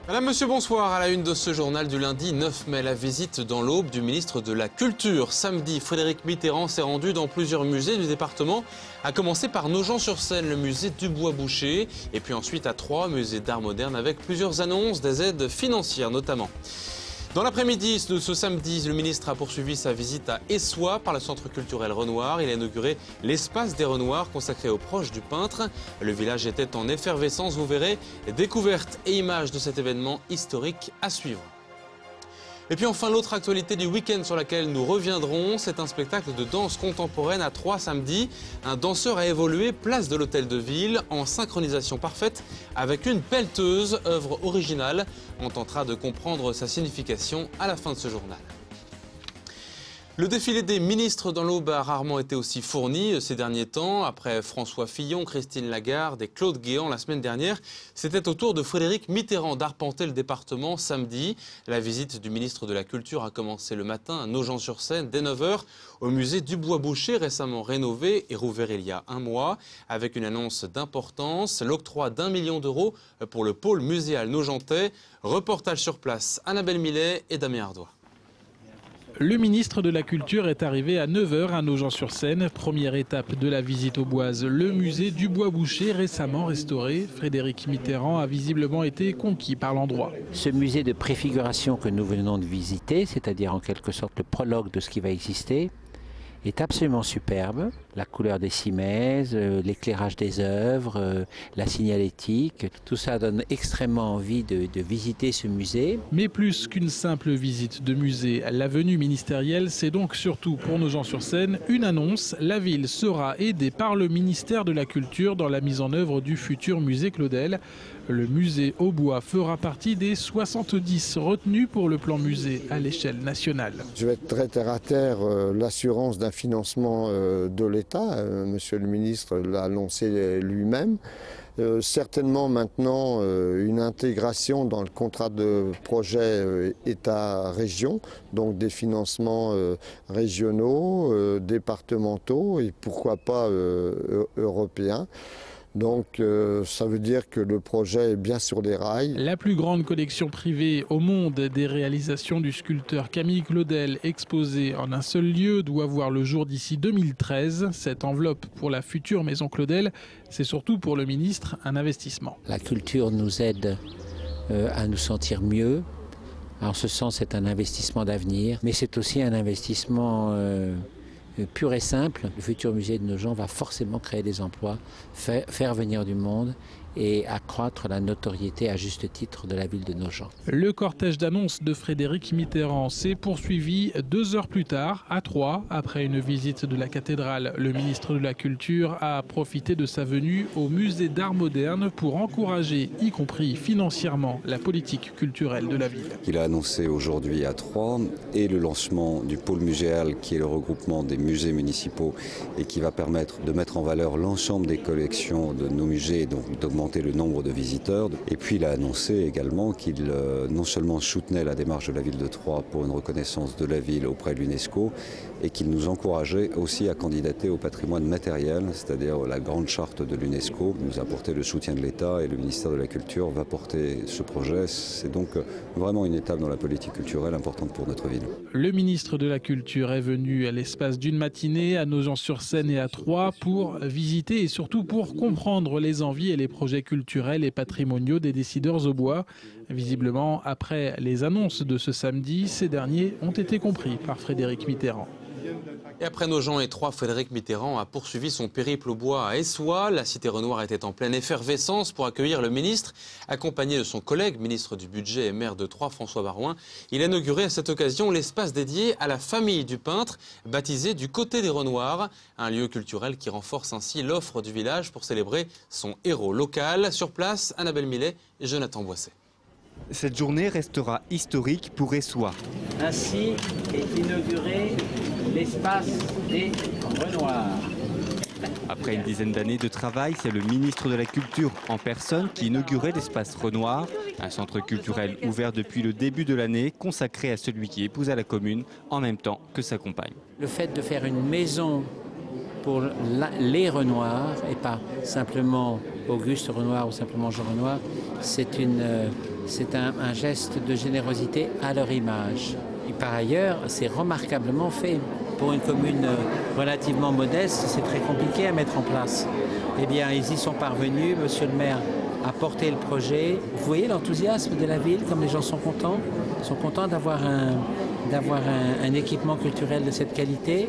Madame, monsieur, bonsoir. À la une de ce journal du lundi 9 mai, la visite dans l'Aube du ministre de la Culture. Samedi, Frédéric Mitterrand s'est rendu dans plusieurs musées du département, à commencer par Nogent-sur-Seine, le musée du Bois-Boucher, et puis ensuite à Troyes, musée d'art moderne, avec plusieurs annonces, des aides financières notamment. Dans l'après-midi de ce samedi, le ministre a poursuivi sa visite à Essois par le centre culturel Renoir. Il a inauguré l'espace des Renoirs consacré aux proches du peintre. Le village était en effervescence, vous verrez, découvertes et images de cet événement historique à suivre. Et puis enfin, l'autre actualité du week-end sur laquelle nous reviendrons, c'est un spectacle de danse contemporaine à Troyes samedi. Un danseur a évolué place de l'Hôtel de Ville en synchronisation parfaite avec une pelleteuse, œuvre originale. On tentera de comprendre sa signification à la fin de ce journal. Le défilé des ministres dans l'Aube a rarement été aussi fourni ces derniers temps. Après François Fillon, Christine Lagarde et Claude Guéant la semaine dernière, c'était au tour de Frédéric Mitterrand d'arpenter le département samedi. La visite du ministre de la Culture a commencé le matin à Nogent-sur-Seine dès 9 h au musée du Bois-Boucher, récemment rénové et rouvert il y a un mois, avec une annonce d'importance, l'octroi d'1 million d'euros pour le pôle muséal nogentais. Reportage sur place, Annabelle Millet et Damien Ardois. Le ministre de la Culture est arrivé à 9 h à Nogent-sur-Seine. Première étape de la visite aux Boises, le musée du Bois-Boucher récemment restauré. Frédéric Mitterrand a visiblement été conquis par l'endroit. Ce musée de préfiguration que nous venons de visiter, c'est-à-dire en quelque sorte le prologue de ce qui va exister, est absolument superbe. La couleur des cimaises, l'éclairage des œuvres, la signalétique, tout ça donne extrêmement envie de visiter ce musée. Mais plus qu'une simple visite de musée, la venue ministérielle, c'est donc surtout pour Nogent-sur-Seine une annonce. La ville sera aidée par le ministère de la Culture dans la mise en œuvre du futur musée Claudel. Le musée au bois fera partie des 70 retenus pour le plan musée à l'échelle nationale. Je vais être très terre à terre, l'assurance d'un financement de l'État, monsieur le ministre l'a annoncé lui-même. Certainement maintenant une intégration dans le contrat de projet État-région, donc des financements régionaux, départementaux et pourquoi pas européens. Donc ça veut dire que le projet est bien sur les rails. La plus grande collection privée au monde des réalisations du sculpteur Camille Claudel exposée en un seul lieu doit voir le jour d'ici 2013. Cette enveloppe pour la future maison Claudel, c'est surtout pour le ministre un investissement. La culture nous aide à nous sentir mieux. En ce sens, c'est un investissement d'avenir, mais c'est aussi un investissement pur et simple. Le futur musée de Nogent va forcément créer des emplois, faire venir du monde et accroître la notoriété à juste titre de la ville de Nogent. Le cortège d'annonces de Frédéric Mitterrand s'est poursuivi 2 heures plus tard à Troyes. Après une visite de la cathédrale, le ministre de la Culture a profité de sa venue au musée d'art moderne pour encourager, y compris financièrement, la politique culturelle de la ville. Il a annoncé aujourd'hui à Troyes et le lancement du pôle muséal qui est le regroupement des musées municipaux et qui va permettre de mettre en valeur l'ensemble des collections de nos musées et donc d'augmenter le nombre de visiteurs. Et puis il a annoncé également qu'il non seulement soutenait la démarche de la ville de Troyes pour une reconnaissance de la ville auprès de l'UNESCO et qu'il nous encourageait aussi à candidater au patrimoine matériel, c'est-à-dire la grande charte de l'UNESCO. Il nous a apporté le soutien de l'État et le ministère de la Culture va porter ce projet. C'est donc vraiment une étape dans la politique culturelle importante pour notre ville. Le ministre de la Culture est venu à l'espace d'une matinée à Nogent-sur-Seine et à Troyes pour visiter et surtout pour comprendre les envies et les projets culturels et patrimoniaux des décideurs au bois. Visiblement, après les annonces de ce samedi, ces derniers ont été compris par Frédéric Mitterrand. Et après Nogent et Troyes, Frédéric Mitterrand a poursuivi son périple au bois à Essois. La cité Renoir était en pleine effervescence pour accueillir le ministre. Accompagné de son collègue, ministre du Budget et maire de Troyes, François Barouin, il a inauguré à cette occasion l'espace dédié à la famille du peintre, baptisé du côté des Renoirs. Un lieu culturel qui renforce ainsi l'offre du village pour célébrer son héros local. Sur place, Annabelle Millet et Jonathan Boisset. Cette journée restera historique pour Essois. Ainsi est inauguré l'espace des Renoirs. Après une dizaine d'années de travail, c'est le ministre de la Culture en personne qui inaugurait l'espace Renoir, un centre culturel ouvert depuis le début de l'année, consacré à celui qui épousa la commune en même temps que sa compagne. Le fait de faire une maison pour les Renoirs et pas simplement Auguste Renoir ou simplement Jean Renoir, c'est c'est un geste de générosité à leur image. Et par ailleurs, c'est remarquablement fait. Pour une commune relativement modeste, c'est très compliqué à mettre en place. Eh bien, ils y sont parvenus. Monsieur le maire a porté le projet. Vous voyez l'enthousiasme de la ville, comme les gens sont contents. Ils sont contents d'avoir un équipement culturel de cette qualité.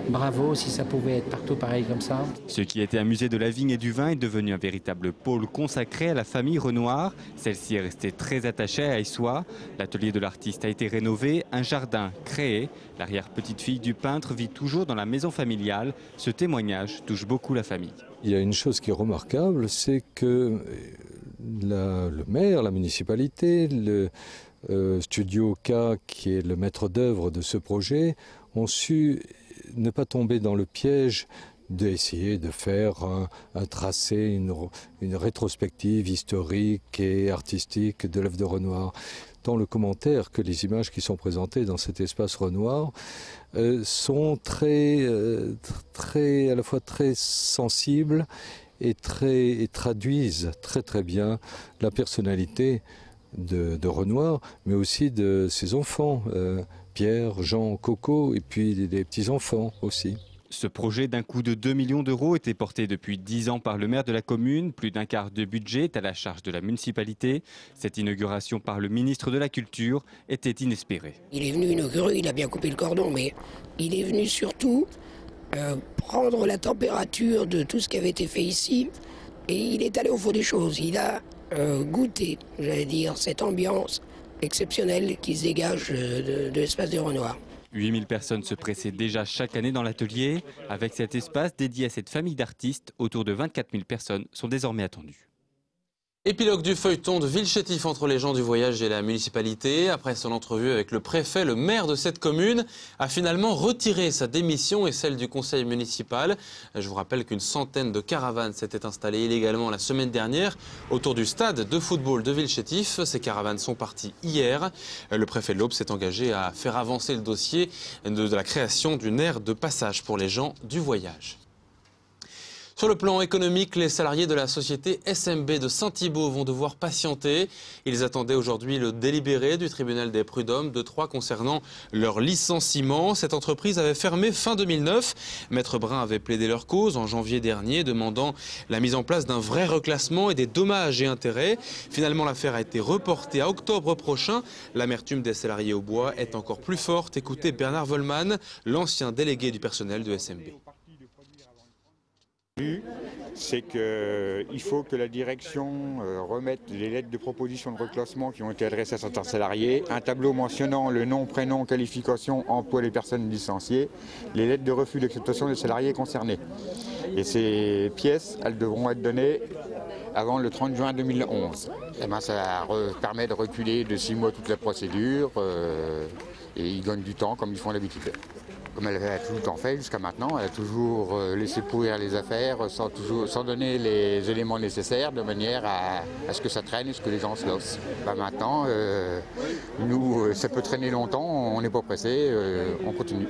Bravo, si ça pouvait être partout pareil comme ça. Ce qui était un musée de la vigne et du vin est devenu un véritable pôle consacré à la famille Renoir. Celle-ci est restée très attachée à Aissois. L'atelier de l'artiste a été rénové, un jardin créé. L'arrière-petite-fille du peintre vit toujours dans la maison familiale. Ce témoignage touche beaucoup la famille. Il y a une chose qui est remarquable, c'est que le maire, la municipalité, le Studio K, qui est le maître d'œuvre de ce projet, ont su ne pas tomber dans le piège d'essayer de faire un tracé, une rétrospective historique et artistique de l'œuvre de Renoir. Tant le commentaire que les images qui sont présentées dans cet espace Renoir sont à la fois très sensibles et traduisent très bien la personnalité de Renoir, mais aussi de ses enfants. Pierre, Jean, Coco et puis des petits-enfants aussi. Ce projet d'un coût de 2 millions d'euros était porté depuis 10 ans par le maire de la commune. Plus d'un quart de budget est à la charge de la municipalité. Cette inauguration par le ministre de la Culture était inespérée. Il est venu inaugurer, il a bien coupé le cordon, mais il est venu surtout prendre la température de tout ce qui avait été fait ici. Et il est allé au fond des choses. Il a goûté, j'allais dire, cette ambiance exceptionnelle qui se dégage de l'espace des Renoirs. 8000 personnes se pressaient déjà chaque année dans l'atelier. Avec cet espace dédié à cette famille d'artistes, autour de 24 000 personnes sont désormais attendues. Épilogue du feuilleton de Villechetif entre les gens du voyage et la municipalité. Après son entrevue avec le préfet, le maire de cette commune a finalement retiré sa démission et celle du conseil municipal. Je vous rappelle qu'une centaine de caravanes s'étaient installées illégalement la semaine dernière autour du stade de football de Villechetif. Ces caravanes sont parties hier. Le préfet de l'Aube s'est engagé à faire avancer le dossier de la création d'une aire de passage pour les gens du voyage. Sur le plan économique, les salariés de la société SMB de Saint-Thibault vont devoir patienter. Ils attendaient aujourd'hui le délibéré du tribunal des prud'hommes de Troyes concernant leur licenciement. Cette entreprise avait fermé fin 2009. Maître Brun avait plaidé leur cause en janvier dernier, demandant la mise en place d'un vrai reclassement et des dommages et intérêts. Finalement, l'affaire a été reportée à octobre prochain. L'amertume des salariés au bois est encore plus forte. Écoutez Bernard Volman, l'ancien délégué du personnel de SMB. C'est qu'il faut que la direction remette les lettres de proposition de reclassement qui ont été adressées à certains salariés, un tableau mentionnant le nom, prénom, qualification, emploi des personnes licenciées, les lettres de refus d'acceptation des salariés concernés. Et ces pièces, elles devront être données avant le 30 juin 2011. Et ben, ça permet de reculer de 6 mois toute la procédure et ils gagnent du temps comme ils font d'habitude. Comme elle a tout le temps fait jusqu'à maintenant, elle a toujours laissé pourrir les affaires sans donner les éléments nécessaires de manière à ce que ça traîne et ce que les gens se lassent. Maintenant, nous, ça peut traîner longtemps, on n'est pas pressé, on continue.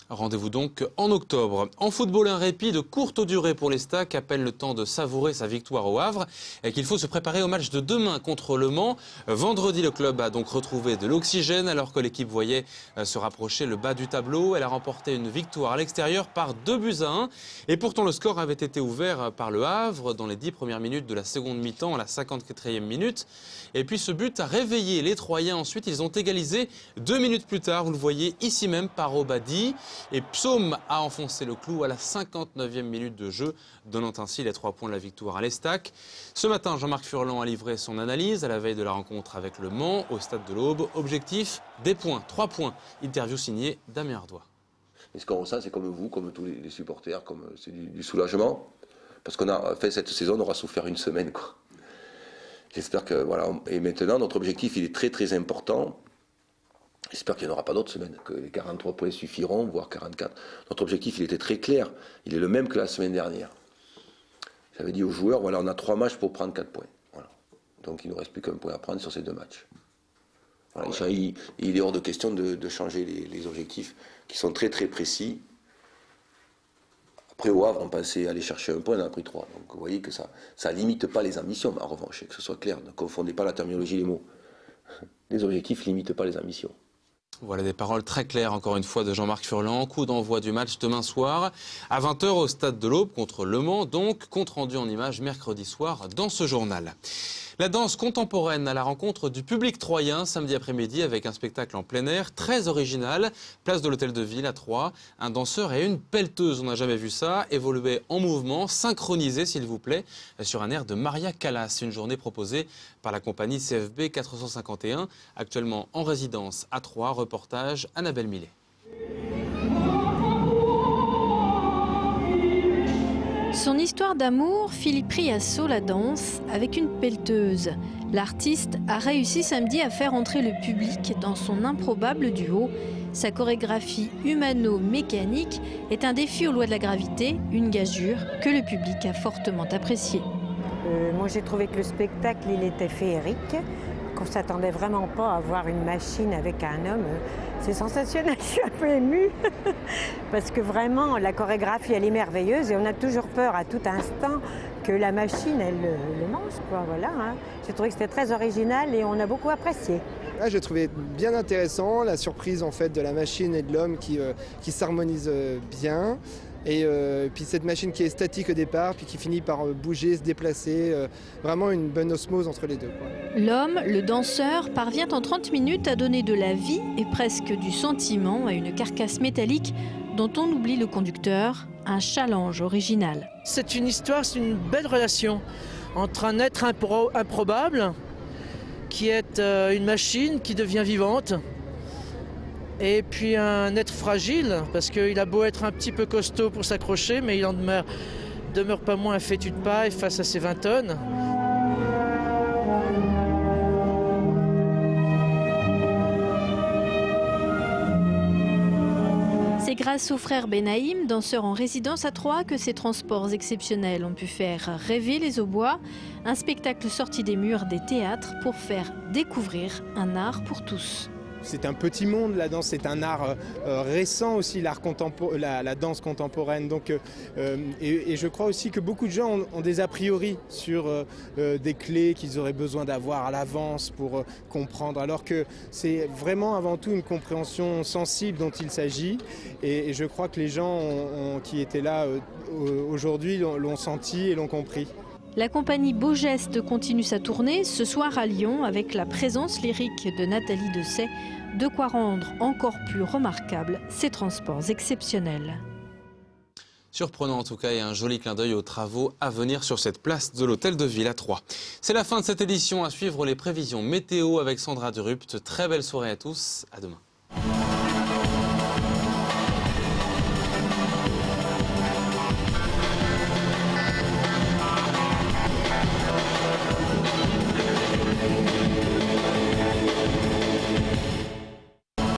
Rendez-vous donc en octobre. En football, un répit de courte durée pour les Stacks appelle le temps de savourer sa victoire au Havre et qu'il faut se préparer au match de demain contre Le Mans. Vendredi, le club a donc retrouvé de l'oxygène alors que l'équipe voyait se rapprocher le bas du tableau. Elle a remporté une victoire à l'extérieur par 2-1. Et pourtant, le score avait été ouvert par le Havre dans les 10 premières minutes de la seconde mi-temps à la 54e minute. Et puis ce but a réveillé les Troyens. Ensuite, ils ont égalisé 2 minutes plus tard. Vous le voyez ici même par Obadi. Et Psaume a enfoncé le clou à la 59e minute de jeu, donnant ainsi les 3 points de la victoire à l'Estac. Ce matin, Jean-Marc Furlan a livré son analyse à la veille de la rencontre avec Le Mans au stade de l'Aube. Objectif, des points, 3 points. Interview signée Damien Ardois. Et ce qu'on ressent, c'est comme vous, comme tous les supporters, comme c'est du soulagement. Parce qu'on a fait cette saison, on aura souffert une semaine, quoi. J'espère que, voilà, et maintenant, notre objectif, il est très important. J'espère qu'il n'y en aura pas d'autres semaines, que les 43 points suffiront, voire 44. Notre objectif, il était très clair. Il est le même que la semaine dernière. J'avais dit aux joueurs, voilà, on a 3 matchs pour prendre 4 points. Voilà. Donc il ne nous reste plus qu'un point à prendre sur ces 2 matchs. Voilà, il est hors de question de changer les objectifs qui sont très précis. Après, au Havre, on pensait aller chercher un point, on en a pris 3. Donc vous voyez que ça ne limite pas les ambitions. Mais en revanche, que ce soit clair, ne confondez pas la terminologie et les mots. Les objectifs ne limitent pas les ambitions. Voilà des paroles très claires, encore une fois, de Jean-Marc Furlan. Coup d'envoi du match demain soir à 20 h au stade de l'Aube contre Le Mans. Donc, compte rendu en images mercredi soir dans ce journal. La danse contemporaine à la rencontre du public troyen samedi après-midi avec un spectacle en plein air très original. Place de l'Hôtel de Ville à Troyes. Un danseur et une pelleteuse, on n'a jamais vu ça, évoluer en mouvement, synchronisé s'il vous plaît, sur un air de Maria Callas. Une journée proposée par la compagnie CFB 451, actuellement en résidence à Troyes. Reportage Annabelle Millet. Son histoire d'amour, Philippe Riasso la danse avec une pelleteuse. L'artiste a réussi samedi à faire entrer le public dans son improbable duo. Sa chorégraphie humano-mécanique est un défi aux lois de la gravité, une gageure que le public a fortement appréciée. Moi j'ai trouvé que le spectacle il était féerique, qu'on ne s'attendait vraiment pas à voir une machine avec un homme. C'est sensationnel, je suis un peu émue parce que vraiment la chorégraphie elle est merveilleuse et on a toujours peur à tout instant que la machine elle le mange, quoi. Voilà, hein. J'ai trouvé que c'était très original et on a beaucoup apprécié. Là, j'ai trouvé bien intéressant la surprise en fait de la machine et de l'homme qui s'harmonisent bien. Et puis cette machine qui est statique au départ, puis qui finit par bouger, se déplacer, vraiment une bonne osmose entre les deux. L'homme, le danseur, parvient en 30 minutes à donner de la vie et presque du sentiment à une carcasse métallique dont on oublie le conducteur, un challenge original. C'est une histoire, c'est une belle relation entre un être improbable, qui est une machine qui devient vivante, et puis un être fragile, parce qu'il a beau être un petit peu costaud pour s'accrocher, mais il en demeure pas moins un fétu de paille face à ses 20 tonnes. C'est grâce au frère Benaïm, danseur en résidence à Troyes, que ces transports exceptionnels ont pu faire rêver les Aubois. Un spectacle sorti des murs des théâtres pour faire découvrir un art pour tous. C'est un petit monde, la danse, c'est un art récent aussi, la danse contemporaine. Donc, et je crois aussi que beaucoup de gens ont des a priori sur des clés qu'ils auraient besoin d'avoir à l'avance pour comprendre, alors que c'est vraiment avant tout une compréhension sensible dont il s'agit. Et je crois que les gens qui étaient là aujourd'hui l'ont senti et l'ont compris. La compagnie Beau Geste continue sa tournée ce soir à Lyon avec la présence lyrique de Nathalie Dessay, de quoi rendre encore plus remarquables ces transports exceptionnels. Surprenant en tout cas et un joli clin d'œil aux travaux à venir sur cette place de l'Hôtel de Ville à Troyes. C'est la fin de cette édition, à suivre les prévisions météo avec Sandra Durupt. Très belle soirée à tous, à demain.